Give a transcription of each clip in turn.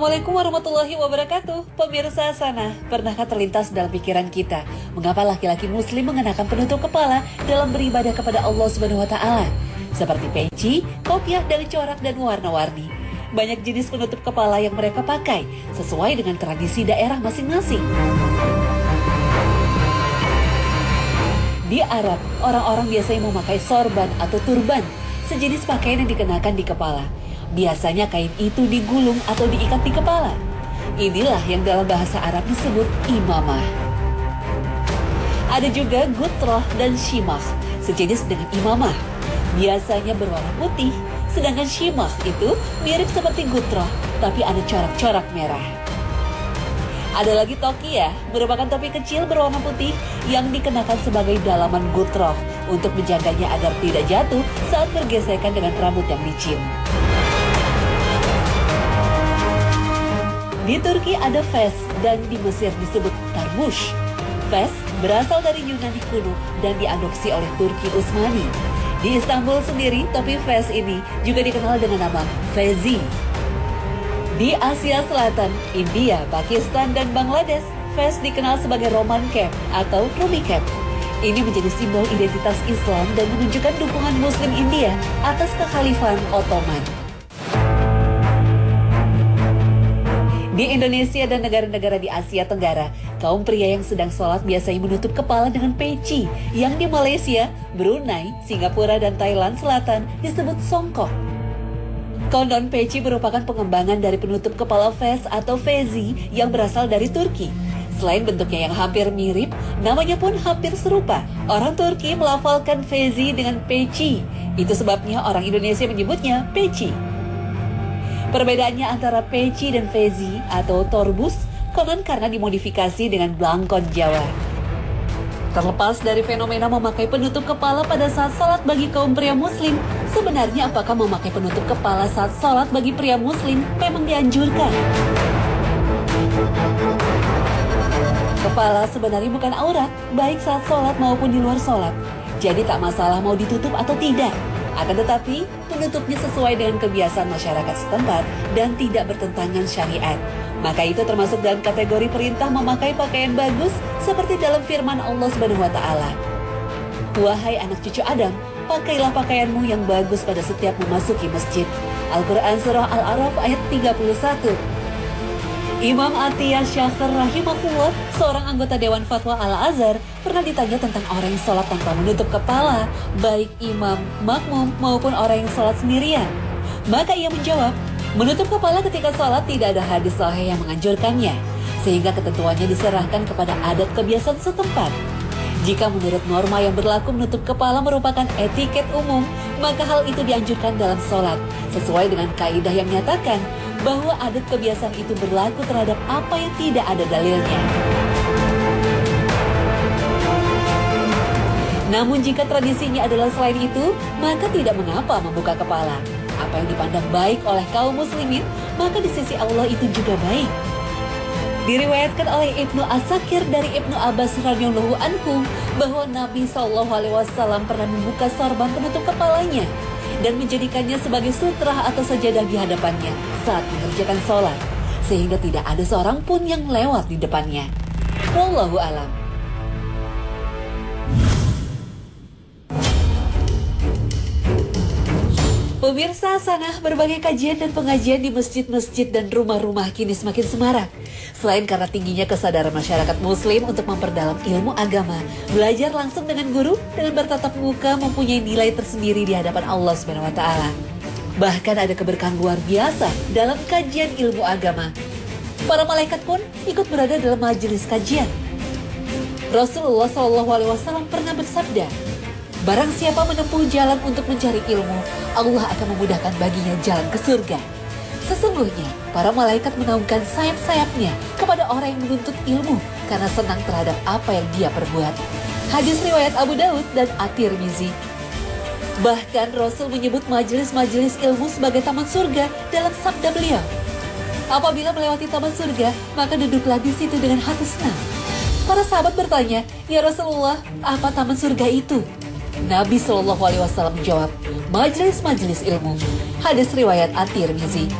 Assalamualaikum warahmatullahi wabarakatuh. Pemirsa sana, pernahkah terlintas dalam pikiran kita mengapa laki-laki muslim mengenakan penutup kepala dalam beribadah kepada Allah Subhanahu wa taala? Seperti peci, kopiah dari corak dan warna-warni. Banyak jenis penutup kepala yang mereka pakai sesuai dengan tradisi daerah masing-masing. Di Arab, orang-orang biasanya memakai sorban atau turban, sejenis pakaian yang dikenakan di kepala. Biasanya kain itu digulung atau diikat di kepala. Inilah yang dalam bahasa Arab disebut imamah. Ada juga gutroh dan shimah, sejenis dengan imamah. Biasanya berwarna putih, sedangkan shimah itu mirip seperti gutroh, tapi ada corak-corak merah. Ada lagi toqiyah, merupakan topi kecil berwarna putih yang dikenakan sebagai dalaman gutroh untuk menjaganya agar tidak jatuh saat bergesekan dengan rambut yang licin. Di Turki ada fes dan di Mesir disebut tarbush. Fes berasal dari Yunani kuno dan diadopsi oleh Turki Utsmani. Di Istanbul sendiri, topi fes ini juga dikenal dengan nama fezi. Di Asia Selatan, India, Pakistan, dan Bangladesh, fes dikenal sebagai Roman cap atau Rumi cap. Ini menjadi simbol identitas Islam dan menunjukkan dukungan Muslim India atas kekhalifahan Ottoman. Di Indonesia dan negara-negara di Asia Tenggara, kaum pria yang sedang sholat biasanya menutup kepala dengan peci, yang di Malaysia, Brunei, Singapura, dan Thailand Selatan disebut songkok. Kondom peci merupakan pengembangan dari penutup kepala fez atau fezi yang berasal dari Turki. Selain bentuknya yang hampir mirip, namanya pun hampir serupa. Orang Turki melafalkan fezi dengan peci. Itu sebabnya orang Indonesia menyebutnya peci. Perbedaannya antara peci dan fezi atau torbus konon karena dimodifikasi dengan blangkon Jawa. Terlepas dari fenomena memakai penutup kepala pada saat sholat bagi kaum pria muslim, sebenarnya apakah memakai penutup kepala saat sholat bagi pria muslim memang dianjurkan? Kepala sebenarnya bukan aurat, baik saat sholat maupun di luar sholat. Jadi tak masalah mau ditutup atau tidak. Akan tetapi, menutupnya sesuai dengan kebiasaan masyarakat setempat dan tidak bertentangan syariat. Maka itu termasuk dalam kategori perintah memakai pakaian bagus seperti dalam firman Allah Subhanahu wa taala. Wahai anak cucu Adam, pakailah pakaianmu yang bagus pada setiap memasuki masjid. Al-Quran Surah Al-A'raf ayat 31. Imam Atiyah Syakhir rahimahullah, seorang anggota Dewan Fatwa Al-Azhar, pernah ditanya tentang orang yang sholat tanpa menutup kepala, baik imam, makmum, maupun orang yang sholat sendirian. Maka ia menjawab, menutup kepala ketika sholat tidak ada hadis sahih yang menganjurkannya, sehingga ketentuannya diserahkan kepada adat kebiasaan setempat. Jika menurut norma yang berlaku menutup kepala merupakan etiket umum, maka hal itu dianjurkan dalam sholat, sesuai dengan kaidah yang menyatakan bahwa adat kebiasaan itu berlaku terhadap apa yang tidak ada dalilnya. Namun jika tradisinya adalah selain itu, maka tidak mengapa membuka kepala. Apa yang dipandang baik oleh kaum muslimin, maka di sisi Allah itu juga baik. Diriwayatkan oleh Ibnu Asakir dari Ibnu Abbas radhiyallahu anhu bahwa Nabi SAW pernah membuka sorban penutup kepalanya dan menjadikannya sebagai sutrah atau sajadah di hadapannya saat mengerjakan sholat, sehingga tidak ada seorang pun yang lewat di depannya. Wallahu a'lam. Pemirsa sana, berbagai kajian dan pengajian di masjid-masjid dan rumah-rumah kini semakin semarak. Selain karena tingginya kesadaran masyarakat muslim untuk memperdalam ilmu agama, belajar langsung dengan guru dengan bertatap muka mempunyai nilai tersendiri di hadapan Allah Subhanahu wa taala. Bahkan ada keberkahan luar biasa dalam kajian ilmu agama. Para malaikat pun ikut berada dalam majelis kajian. Rasulullah SAW pernah bersabda, barang siapa menempuh jalan untuk mencari ilmu, Allah akan memudahkan baginya jalan ke surga. Sesungguhnya, para malaikat menaungkan sayap-sayapnya kepada orang yang menuntut ilmu karena senang terhadap apa yang dia perbuat. Hadis riwayat Abu Daud dan At-Tirmizi. Bahkan Rasul menyebut majelis-majelis ilmu sebagai taman surga dalam sabda beliau. Apabila melewati taman surga, maka duduklah di situ dengan hati senang. Para sahabat bertanya, ya Rasulullah, apa taman surga itu? Nabi SAW menjawab, majelis-majelis ilmu. Hadis riwayat At-Tirmizi.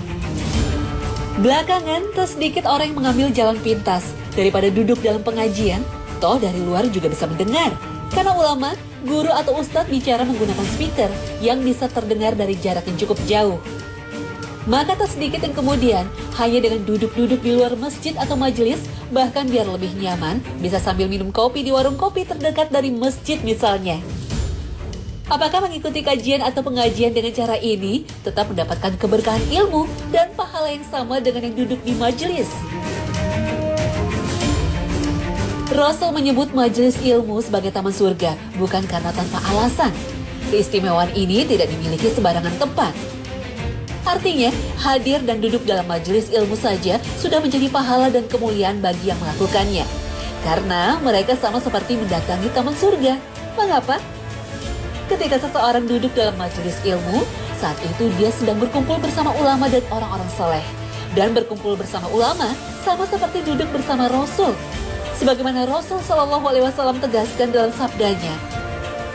Belakangan, tak sedikit orang yang mengambil jalan pintas daripada duduk dalam pengajian, toh dari luar juga bisa mendengar. Karena ulama, guru atau ustadz bicara menggunakan speaker yang bisa terdengar dari jarak yang cukup jauh. Maka tak sedikit yang kemudian hanya dengan duduk-duduk di luar masjid atau majelis, bahkan biar lebih nyaman, bisa sambil minum kopi di warung kopi terdekat dari masjid misalnya. Apakah mengikuti kajian atau pengajian dengan cara ini tetap mendapatkan keberkahan ilmu dan pahala yang sama dengan yang duduk di majelis? Rasul menyebut majelis ilmu sebagai taman surga bukan karena tanpa alasan. Keistimewaan ini tidak dimiliki sembarangan tempat. Artinya, hadir dan duduk dalam majelis ilmu saja sudah menjadi pahala dan kemuliaan bagi yang melakukannya. Karena mereka sama seperti mendatangi taman surga. Mengapa? Ketika seseorang duduk dalam majelis ilmu, saat itu dia sedang berkumpul bersama ulama dan orang-orang saleh. Dan berkumpul bersama ulama sama seperti duduk bersama Rasul. Sebagaimana Rasul Shallallahu Alaihi Wasallam tegaskan dalam sabdanya,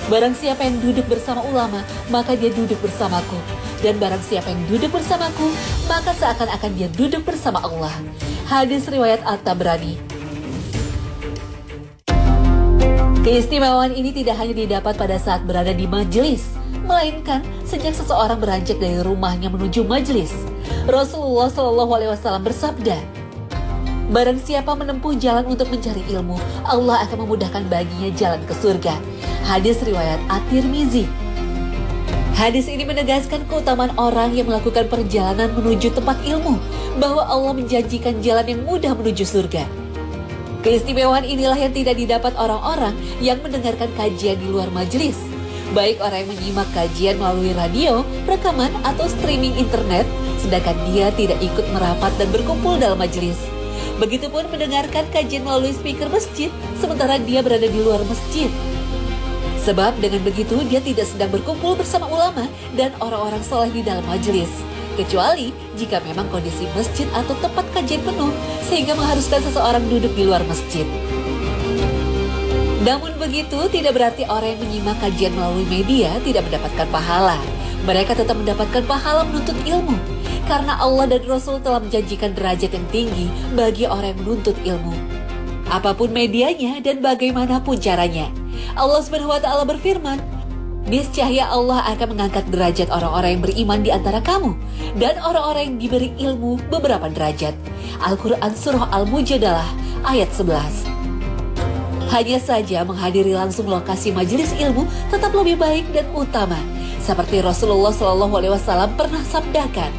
barang siapa yang duduk bersama ulama, maka dia duduk bersamaku. Dan barang siapa yang duduk bersamaku, maka seakan-akan dia duduk bersama Allah. Hadis riwayat At-Tabrani. Keistimewaan ini tidak hanya didapat pada saat berada di majelis, melainkan sejak seseorang beranjak dari rumahnya menuju majelis. Rasulullah Shallallahu Alaihi Wasallam bersabda, barang siapa menempuh jalan untuk mencari ilmu, Allah akan memudahkan baginya jalan ke surga. Hadis riwayat At-Tirmizi. Hadis ini menegaskan keutamaan orang yang melakukan perjalanan menuju tempat ilmu, bahwa Allah menjanjikan jalan yang mudah menuju surga. Keistimewaan inilah yang tidak didapat orang-orang yang mendengarkan kajian di luar majelis. Baik orang yang menyimak kajian melalui radio, rekaman, atau streaming internet, sedangkan dia tidak ikut merapat dan berkumpul dalam majelis. Begitupun mendengarkan kajian melalui speaker masjid, sementara dia berada di luar masjid. Sebab dengan begitu dia tidak sedang berkumpul bersama ulama dan orang-orang saleh di dalam majelis. Kecuali jika memang kondisi masjid atau tempat kajian penuh sehingga mengharuskan seseorang duduk di luar masjid. Namun begitu tidak berarti orang yang menyimak kajian melalui media tidak mendapatkan pahala. Mereka tetap mendapatkan pahala menuntut ilmu. Karena Allah dan Rasul telah menjanjikan derajat yang tinggi bagi orang yang menuntut ilmu. Apapun medianya dan bagaimanapun caranya. Allah SWT berfirman, niscaya Allah akan mengangkat derajat orang-orang yang beriman di antara kamu dan orang-orang yang diberi ilmu beberapa derajat. Al-Quran Surah Al-Mujadalah ayat 11. Hanya saja menghadiri langsung lokasi majelis ilmu tetap lebih baik dan utama. Seperti Rasulullah SAW pernah sabdakan,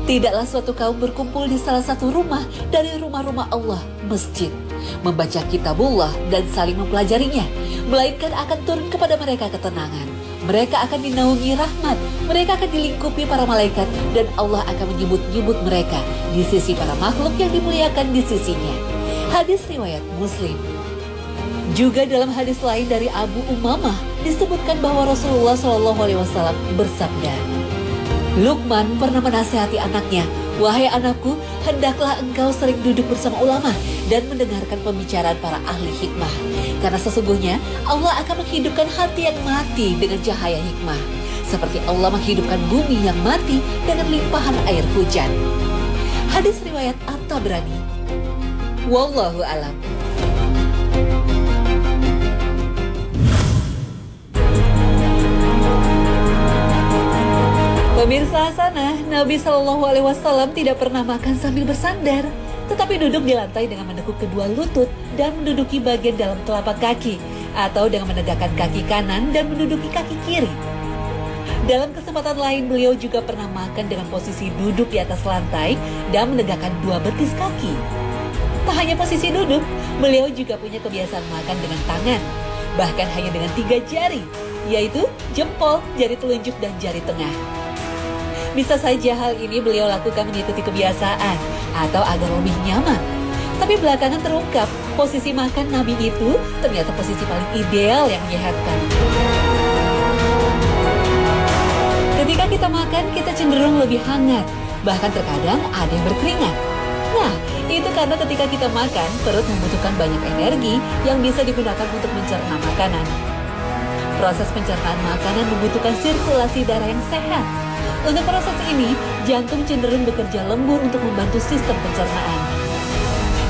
tidaklah suatu kaum berkumpul di salah satu rumah dari rumah-rumah Allah, masjid, membaca kitabullah dan saling mempelajarinya, melainkan akan turun kepada mereka ketenangan. Mereka akan dinaungi rahmat, mereka akan dilingkupi para malaikat, dan Allah akan menyebut-nyebut mereka di sisi para makhluk yang dimuliakan di sisinya. Hadis riwayat Muslim. Juga dalam hadis lain dari Abu Umamah disebutkan bahwa Rasulullah SAW bersabda, Luqman pernah menasihati anaknya, wahai anakku, hendaklah engkau sering duduk bersama ulama dan mendengarkan pembicaraan para ahli hikmah. Karena sesungguhnya Allah akan menghidupkan hati yang mati dengan cahaya hikmah. Seperti Allah menghidupkan bumi yang mati dengan limpahan air hujan. Hadis riwayat At-Tabrani. Wallahu a'lam. Pemirsa hasanah, Nabi Shallallahu Alaihi Wasallam tidak pernah makan sambil bersandar, tetapi duduk di lantai dengan menekuk kedua lutut dan menduduki bagian dalam telapak kaki, atau dengan menegakkan kaki kanan dan menduduki kaki kiri. Dalam kesempatan lain, beliau juga pernah makan dengan posisi duduk di atas lantai dan menegakkan dua betis kaki. Tak hanya posisi duduk, beliau juga punya kebiasaan makan dengan tangan, bahkan hanya dengan 3 jari, yaitu jempol, jari telunjuk, dan jari tengah. Bisa saja hal ini beliau lakukan mengikuti kebiasaan atau agar lebih nyaman. Tapi belakangan terungkap, posisi makan Nabi itu ternyata posisi paling ideal yang menyehatkan. Ketika kita makan, kita cenderung lebih hangat, bahkan terkadang ada yang berkeringat. Nah, itu karena ketika kita makan, perut membutuhkan banyak energi yang bisa digunakan untuk mencerna makanan. Proses pencernaan makanan membutuhkan sirkulasi darah yang sehat. Untuk proses ini, jantung cenderung bekerja lembur untuk membantu sistem pencernaan.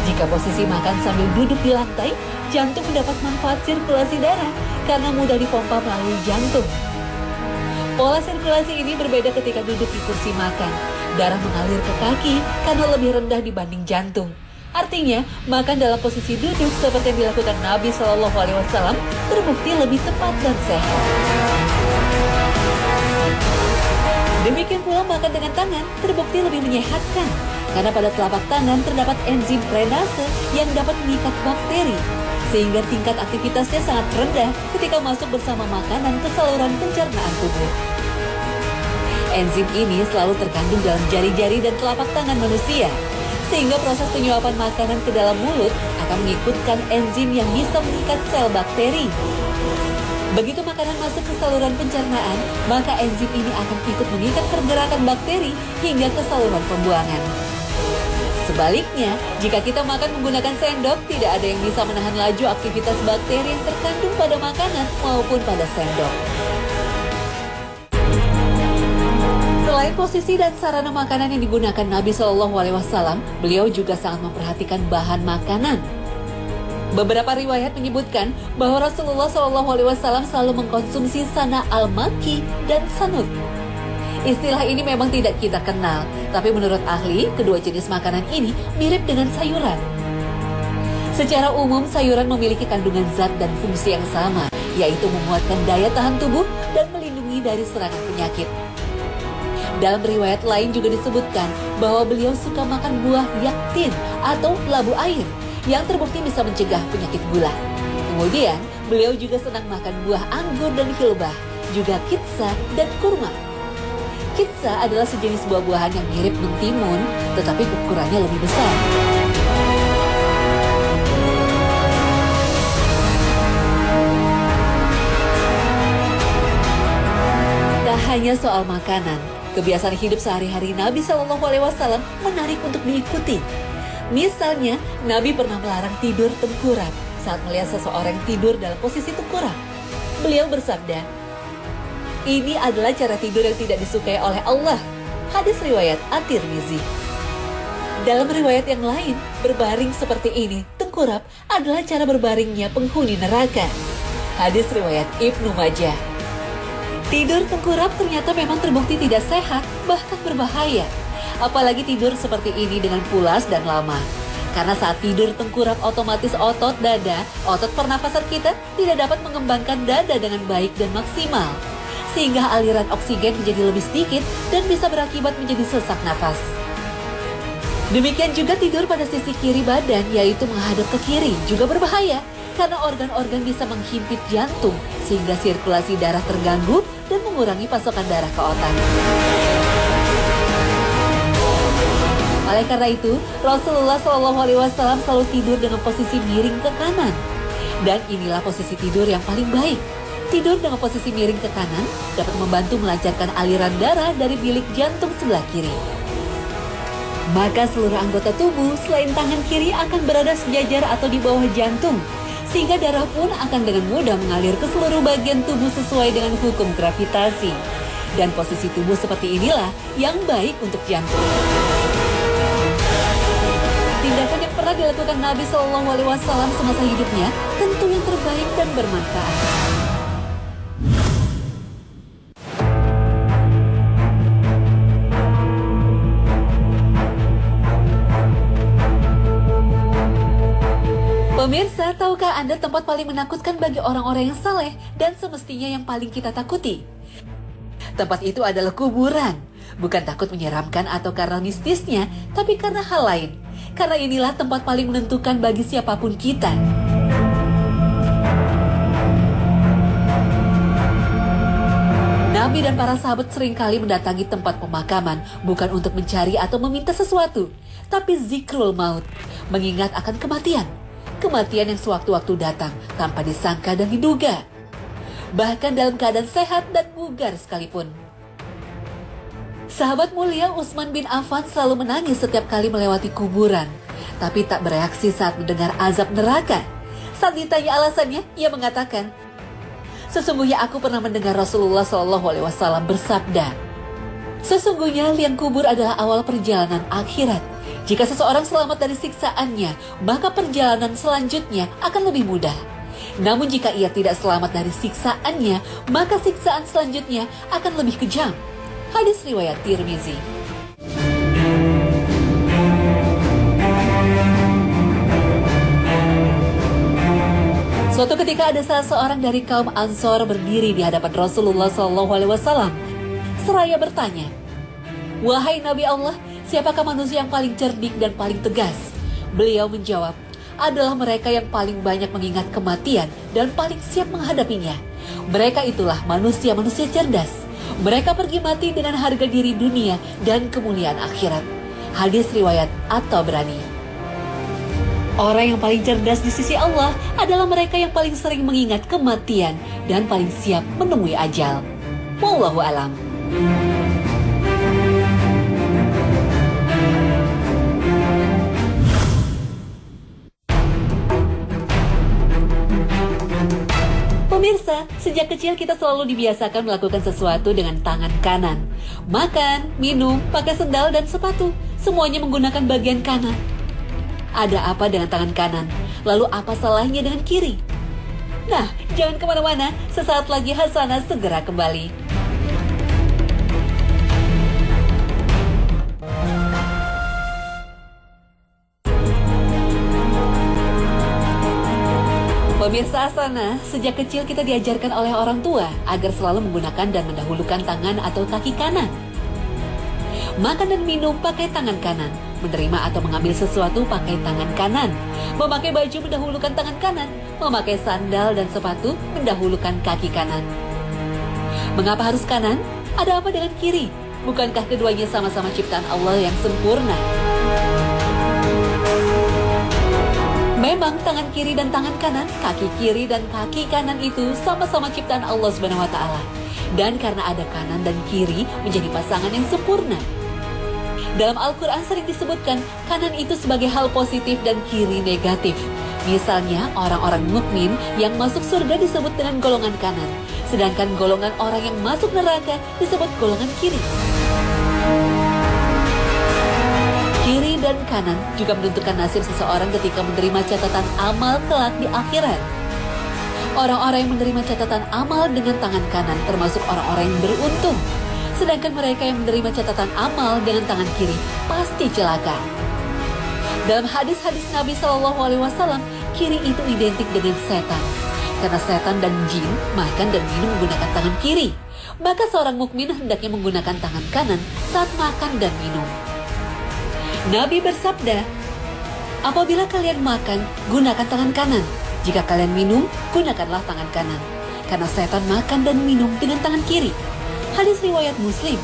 Jika posisi makan sambil duduk di lantai, jantung mendapat manfaat sirkulasi darah karena mudah dipompa melalui jantung. Pola sirkulasi ini berbeda ketika duduk di kursi makan. Darah mengalir ke kaki karena lebih rendah dibanding jantung. Artinya, makan dalam posisi duduk seperti yang dilakukan Nabi Shallallahu Alaihi Wasallam terbukti lebih tepat dan sehat. Demikian pula makan dengan tangan terbukti lebih menyehatkan karena pada telapak tangan terdapat enzim prenase yang dapat mengikat bakteri, sehingga tingkat aktivitasnya sangat rendah ketika masuk bersama makanan ke saluran pencernaan tubuh. Enzim ini selalu terkandung dalam jari-jari dan telapak tangan manusia, sehingga proses penyuapan makanan ke dalam mulut akan mengikutkan enzim yang bisa mengikat sel bakteri. Begitu makanan masuk ke saluran pencernaan, maka enzim ini akan ikut mengikat pergerakan bakteri hingga ke saluran pembuangan. Sebaliknya, jika kita makan menggunakan sendok, tidak ada yang bisa menahan laju aktivitas bakteri yang terkandung pada makanan maupun pada sendok. Selain posisi dan sarana makanan yang digunakan Nabi Shallallahu Alaihi Wasallam, beliau juga sangat memperhatikan bahan makanan. Beberapa riwayat menyebutkan bahwa Rasulullah Shallallahu Alaihi Wasallam selalu mengkonsumsi sana al-maki dan sanut. Istilah ini memang tidak kita kenal, tapi menurut ahli, kedua jenis makanan ini mirip dengan sayuran. Secara umum, sayuran memiliki kandungan zat dan fungsi yang sama, yaitu menguatkan daya tahan tubuh dan melindungi dari serangan penyakit. Dalam riwayat lain juga disebutkan bahwa beliau suka makan buah yaktin atau labu air yang terbukti bisa mencegah penyakit gula. Kemudian, beliau juga senang makan buah anggur dan hilbah, juga kitsa dan kurma. Kitsa adalah sejenis buah-buahan yang mirip mentimun, tetapi ukurannya lebih besar. Tak hanya soal makanan, kebiasaan hidup sehari-hari Nabi Shallallahu Alaihi Wasallam menarik untuk diikuti. Misalnya, Nabi pernah melarang tidur tengkurap saat melihat seseorang tidur dalam posisi tengkurap. Beliau bersabda, "Ini adalah cara tidur yang tidak disukai oleh Allah." Hadis riwayat At-Tirmizi. Dalam riwayat yang lain, berbaring seperti ini, tengkurap, adalah cara berbaringnya penghuni neraka. Hadis riwayat Ibnu Majah. Tidur tengkurap ternyata memang terbukti tidak sehat, bahkan berbahaya. Apalagi tidur seperti ini dengan pulas dan lama. Karena saat tidur tengkurap otomatis otot dada, otot pernafasan kita tidak dapat mengembangkan dada dengan baik dan maksimal. Sehingga aliran oksigen menjadi lebih sedikit dan bisa berakibat menjadi sesak nafas. Demikian juga tidur pada sisi kiri badan, yaitu menghadap ke kiri, juga berbahaya. Karena organ-organ bisa menghimpit jantung, sehingga sirkulasi darah terganggu dan mengurangi pasokan darah ke otak. Oleh karena itu, Rasulullah Shallallahu Alaihi Wasallam selalu tidur dengan posisi miring ke kanan. Dan inilah posisi tidur yang paling baik. Tidur dengan posisi miring ke kanan dapat membantu melancarkan aliran darah dari bilik jantung sebelah kiri. Maka seluruh anggota tubuh selain tangan kiri akan berada sejajar atau di bawah jantung, sehingga darah pun akan dengan mudah mengalir ke seluruh bagian tubuh sesuai dengan hukum gravitasi. Dan posisi tubuh seperti inilah yang baik untuk jantung. Tindakan yang pernah dilakukan Nabi Shallallahu Alaihi Wasallam semasa hidupnya tentu yang terbaik dan bermanfaat. Pemirsa, tahukah Anda tempat paling menakutkan bagi orang-orang yang saleh dan semestinya yang paling kita takuti? Tempat itu adalah kuburan. Bukan takut menyeramkan atau karena mistisnya, tapi karena hal lain. Karena inilah tempat paling menentukan bagi siapapun kita. Nabi dan para sahabat seringkali mendatangi tempat pemakaman bukan untuk mencari atau meminta sesuatu, tapi zikrul maut, mengingat akan kematian. Kematian yang sewaktu-waktu datang tanpa disangka dan diduga. Bahkan dalam keadaan sehat dan bugar sekalipun. Sahabat mulia Utsman bin Affan selalu menangis setiap kali melewati kuburan, tapi tak bereaksi saat mendengar azab neraka. Saat ditanya alasannya, ia mengatakan, "Sesungguhnya aku pernah mendengar Rasulullah SAW bersabda, Sesungguhnya liang kubur adalah awal perjalanan akhirat. Jika seseorang selamat dari siksaannya, maka perjalanan selanjutnya akan lebih mudah. Namun jika ia tidak selamat dari siksaannya, maka siksaan selanjutnya akan lebih kejam. Hadis riwayat Tirmizi. Suatu ketika ada salah seorang dari kaum Ansor berdiri di hadapan Rasulullah SAW. Seraya bertanya, "Wahai Nabi Allah, siapakah manusia yang paling cerdik dan paling tegas?" Beliau menjawab, "Adalah mereka yang paling banyak mengingat kematian dan paling siap menghadapinya. Mereka itulah manusia-manusia cerdas. Mereka pergi mati dengan harga diri dunia dan kemuliaan akhirat." Hadis riwayat At-Tabrani. Orang yang paling cerdas di sisi Allah adalah mereka yang paling sering mengingat kematian dan paling siap menemui ajal. Wallahu a'lam. Pemirsa, sejak kecil kita selalu dibiasakan melakukan sesuatu dengan tangan kanan. Makan, minum, pakai sendal dan sepatu, semuanya menggunakan bagian kanan. Ada apa dengan tangan kanan? Lalu apa salahnya dengan kiri? Nah, jangan kemana-mana, sesaat lagi Hasanah segera kembali. Pemirsa Hasanah, sejak kecil kita diajarkan oleh orang tua agar selalu menggunakan dan mendahulukan tangan atau kaki kanan. Makan dan minum pakai tangan kanan, menerima atau mengambil sesuatu pakai tangan kanan, memakai baju mendahulukan tangan kanan, memakai sandal dan sepatu mendahulukan kaki kanan. Mengapa harus kanan? Ada apa dengan kiri? Bukankah keduanya sama-sama ciptaan Allah yang sempurna? Memang tangan kiri dan tangan kanan, kaki kiri dan kaki kanan itu sama-sama ciptaan Allah Subhanahu wa taala. Dan karena ada kanan dan kiri menjadi pasangan yang sempurna. Dalam Al-Qur'an sering disebutkan kanan itu sebagai hal positif dan kiri negatif. Misalnya orang-orang mukmin yang masuk surga disebut dengan golongan kanan, sedangkan golongan orang yang masuk neraka disebut golongan kiri. Kiri dan kanan juga menentukan nasib seseorang ketika menerima catatan amal kelak di akhirat. Orang-orang yang menerima catatan amal dengan tangan kanan termasuk orang-orang yang beruntung. Sedangkan mereka yang menerima catatan amal dengan tangan kiri pasti celaka. Dalam hadis-hadis Nabi SAW, kiri itu identik dengan setan. Karena setan dan jin makan dan minum menggunakan tangan kiri. Maka seorang mukmin hendaknya menggunakan tangan kanan saat makan dan minum. Nabi bersabda, "Apabila kalian makan, gunakan tangan kanan. Jika kalian minum, gunakanlah tangan kanan. Karena setan makan dan minum dengan tangan kiri." Hadis riwayat Muslim.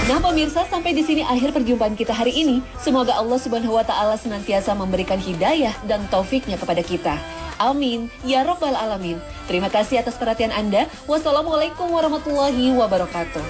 Nah pemirsa, sampai di sini akhir perjumpaan kita hari ini. Semoga Allah Subhanahu wa taala senantiasa memberikan hidayah dan taufiknya kepada kita. Amin, ya Rabbal Alamin. Terima kasih atas perhatian Anda. Wassalamualaikum warahmatullahi wabarakatuh.